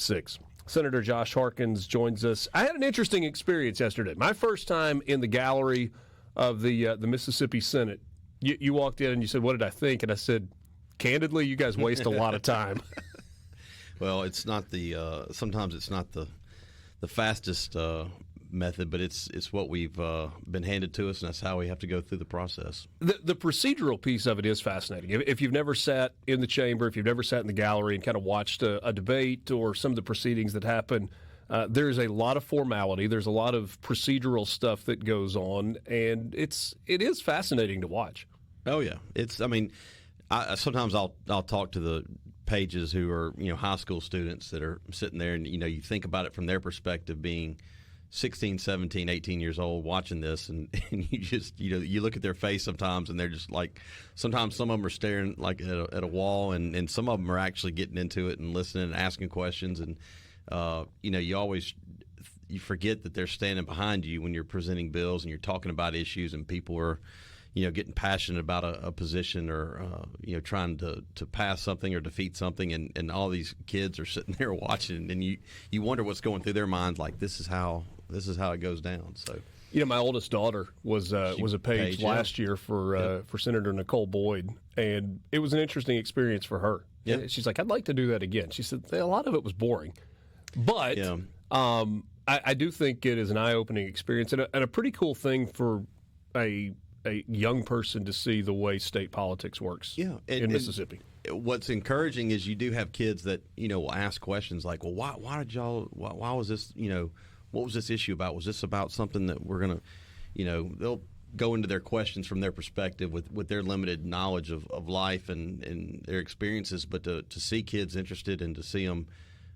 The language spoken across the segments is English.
6. Senator Josh Harkins joins us. I had an interesting experience yesterday. My first time in the gallery of the Mississippi Senate. You walked in and you said, "What did I think?" And I said, "Candidly, you guys waste a lot of time." Well, it's not the sometimes it's not the fastest method, but it's what we've been handed to us, and that's how we have to go through the process. The procedural piece of it is fascinating. If you've never sat in the chamber, if you've never sat in the gallery and kind of watched a debate or some of the proceedings that happen, there's a lot of formality. There's a lot of procedural stuff that goes on, and it is fascinating to watch. Oh yeah, sometimes I'll talk to the pages who are high school students that are sitting there, and you think about it from their perspective, being 16, 17, 18 years old watching this, and you just you look at their face sometimes, and they're just like, sometimes some of them are staring like at a wall, and some of them are actually getting into it and listening and asking questions, and you forget that they're standing behind you when you're presenting bills and you're talking about issues, and people are getting passionate about a position or trying to pass something or defeat something, and all these kids are sitting there watching, and you wonder what's going through their minds. Like, this is how it goes down. So my oldest daughter was a page last year for Senator Nicole Boyd, and it was an interesting experience for her. Yeah. She's like, "I'd like to do that again." She said a lot of it was boring, but I do think it is an eye-opening experience and a pretty cool thing for a young person to see the way state politics works in Mississippi. What's encouraging is you do have kids that will ask questions like, "Well, why was this? What was this issue about? Was this about something that we're gonna?" They'll go into their questions from their perspective with their limited knowledge of life and their experiences. But to see kids interested and to see them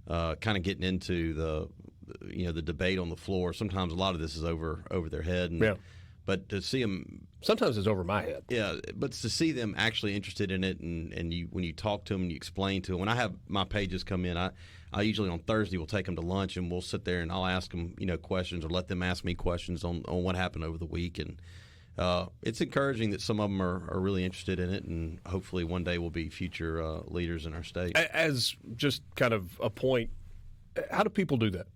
kind of getting into the debate on the floor, sometimes a lot of this is over their head. And, but to see them, sometimes it's over my head. Yeah, but to see them actually interested in it, and when you talk to them and you explain to them. When I have my pages come in, I usually on Thursday will take them to lunch and we'll sit there and I'll ask them questions or let them ask me questions on what happened over the week, and it's encouraging that some of them are really interested in it, and hopefully one day will be future leaders in our state. As just kind of a point, how do people do that?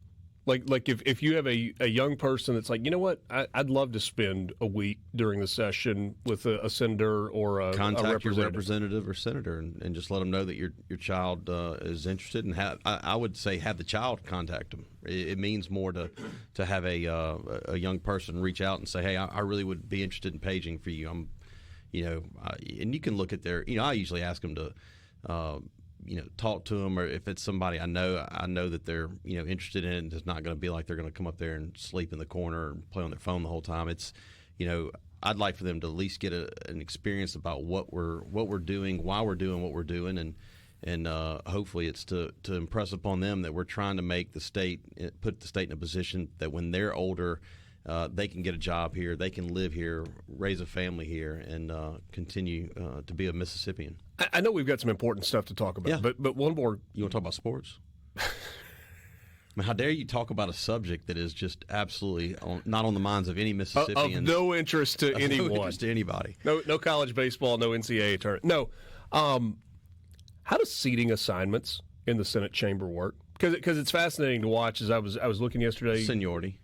Like if you have a young person that's like, what, I'd love to spend a week during the session with a senator or a contact your representative or senator and just let them know that your child is interested, and I would say have the child contact them. It means more to have a young person reach out and say, "Hey, I really would be interested in paging for you." And you can look at their. I usually ask them to. Talk to them, or if it's somebody I know that they're interested in it, and it's not going to be like they're going to come up there and sleep in the corner and play on their phone the whole time. It's I'd like for them to at least get an experience about what we're doing, why we're doing what we're doing, and hopefully it's to impress upon them that we're trying to make put the state in a position that when they're older, they can get a job here, they can live here, raise a family here, and continue to be a Mississippian. I know we've got some important stuff to talk about, but one more. You want to talk about sports? How dare you talk about a subject that is just absolutely not on the minds of any Mississippian. Of no interest to anyone. No interest to anybody. No college baseball, no NCAA tournament. No. How does seating assignments in the Senate chamber work? Because it's fascinating to watch. As I was looking yesterday. Seniority.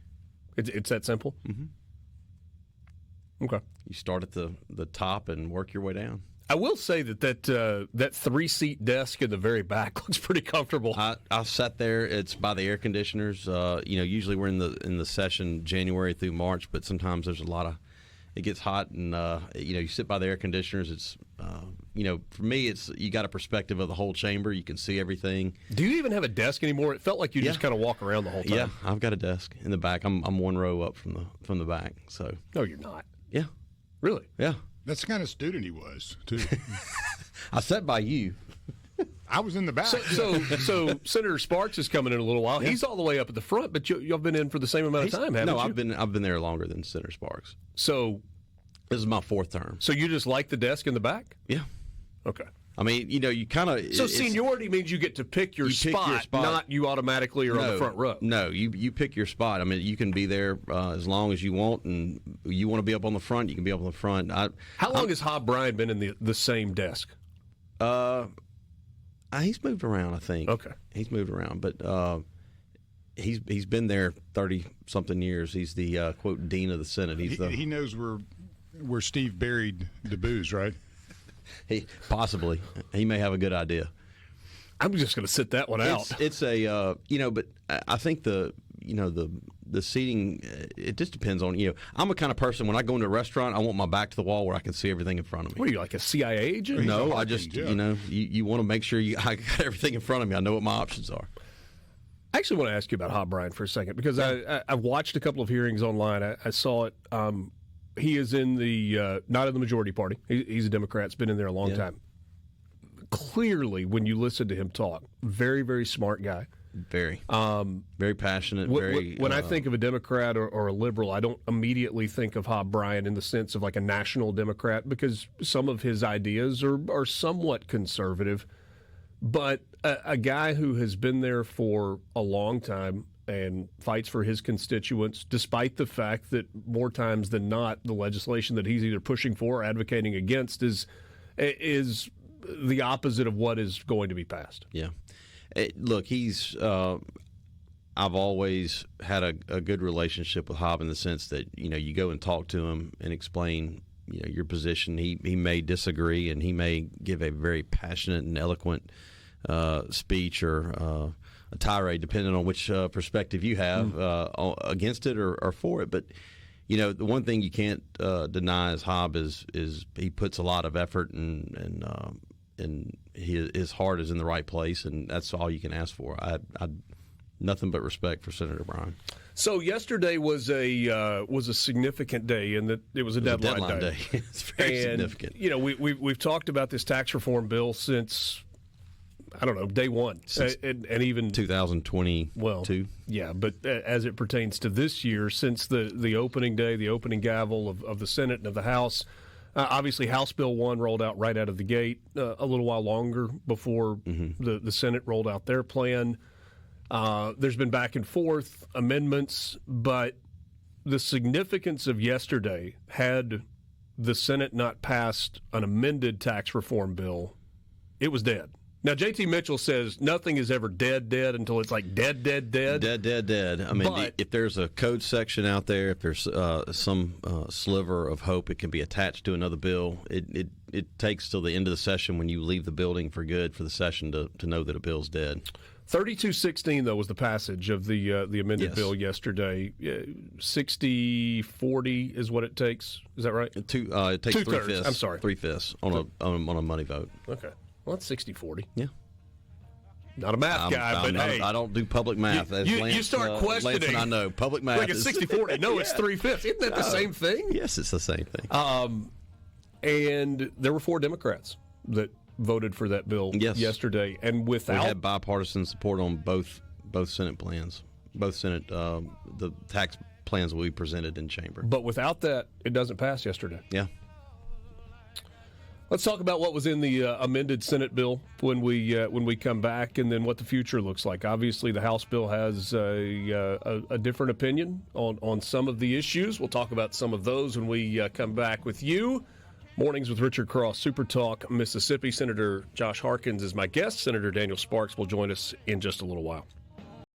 It's that simple? Mm-hmm. Okay. You start at the top and work your way down. I will say that 3-seat desk in the very back looks pretty comfortable. I sat there. It's by the air conditioners. Usually we're in the session January through March, but sometimes there's a lot of. It gets hot, and you sit by the air conditioners. It's for me, it's you got a perspective of the whole chamber. You can see everything. Do you even have a desk anymore? It felt like you just kind of walk around the whole time. Yeah, I've got a desk in the back. I'm one row up from the back. So no, you're not. Yeah, really. Yeah, that's the kind of student he was too. I sat by you. I was in the back. So Senator Sparks is coming in a little while. Yeah. He's all the way up at the front, but y'all been in for the same amount of time, haven't you? No, I've been there longer than Senator Sparks. So this is my fourth term. So you just like the desk in the back? Yeah. Okay. I mean, you kind of. So seniority means you get to pick your spot, not you automatically are on the front row. No, you pick your spot. I mean, you can be there as long as you want, and you want to be up on the front, you can be up on the front. How long has Hob Bryan been in the same desk? He's moved around, I think. Okay. He's moved around, but he's been there 30-something years. He's the, quote, dean of the Senate. He knows where Steve buried the booze, right? Possibly. He may have a good idea. I'm just going to sit that one out. It's a, but I think the seating, it just depends on, I'm a kind of person, when I go into a restaurant, I want my back to the wall where I can see everything in front of me. What are you, like a CIA agent? No, I Harkins, just, yeah. you want to make sure I got everything in front of me. I know what my options are. I actually want to ask you about Hob Bryant for a second, because I've watched a couple of hearings online. I saw it. He is in the not in the majority party. He's a Democrat. It's been in there a long time. Clearly, when you listen to him talk, very, very smart guy. Very passionate. When I think of a Democrat or a liberal, I don't immediately think of Hob Bryant in the sense of like a national Democrat, because some of his ideas are somewhat conservative. But a guy who has been there for a long time and fights for his constituents, despite the fact that more times than not, the legislation that he's either pushing for or advocating against is the opposite of what is going to be passed. Yeah. Look, he's. I've always had a good relationship with Hob in the sense that you go and talk to him and explain your position. He may disagree, and he may give a very passionate and eloquent speech or a tirade, depending on which perspective you have against it or for it. But the one thing you can't deny is Hob is he puts a lot of effort and his heart is in the right place, and that's all you can ask for. I nothing but respect for Senator Bryant. So yesterday was a significant day, in that it was a deadline day. It's very significant. We've talked about this tax reform bill since, I don't know, day one, and even 2022. Well, yeah, but as it pertains to this year, since the opening day, the opening gavel of the Senate and of the House. Obviously, House Bill 1 rolled out right out of the gate, a little while longer before the Senate rolled out their plan. There's been back and forth, amendments, but the significance of yesterday, had the Senate not passed an amended tax reform bill, it was dead. Now, JT Mitchell says nothing is ever dead until it's like dead. Dead. I mean, if there's a code section out there, if there's some sliver of hope it can be attached to another bill, it takes till the end of the session when you leave the building for good for the session to know that a bill's dead. 32-16, though, was the passage of the amended bill yesterday. 60-40 is what it takes. Is that right? It takes 3/5. I'm sorry. 3/5 on a money vote. Okay. Well, that's 60-40. Yeah. Not a math guy, but hey. I don't do public math. You start questioning. Lance and I know. Public math like it's 60-40. No, it's 3/5. Isn't that the same thing? Yes, it's the same thing. And there were 4 Democrats that voted for that bill yesterday. And we had bipartisan support on both Senate plans. Both Senate, the tax plans will be presented in chamber. But without that, it doesn't pass yesterday. Yeah. Let's talk about what was in the amended Senate bill when we come back, and then what the future looks like. Obviously, the House bill has a different opinion on some of the issues. We'll talk about some of those when we come back with you. Mornings with Richard Cross, SuperTalk, Mississippi. Senator Josh Harkins is my guest. Senator Daniel Sparks will join us in just a little while.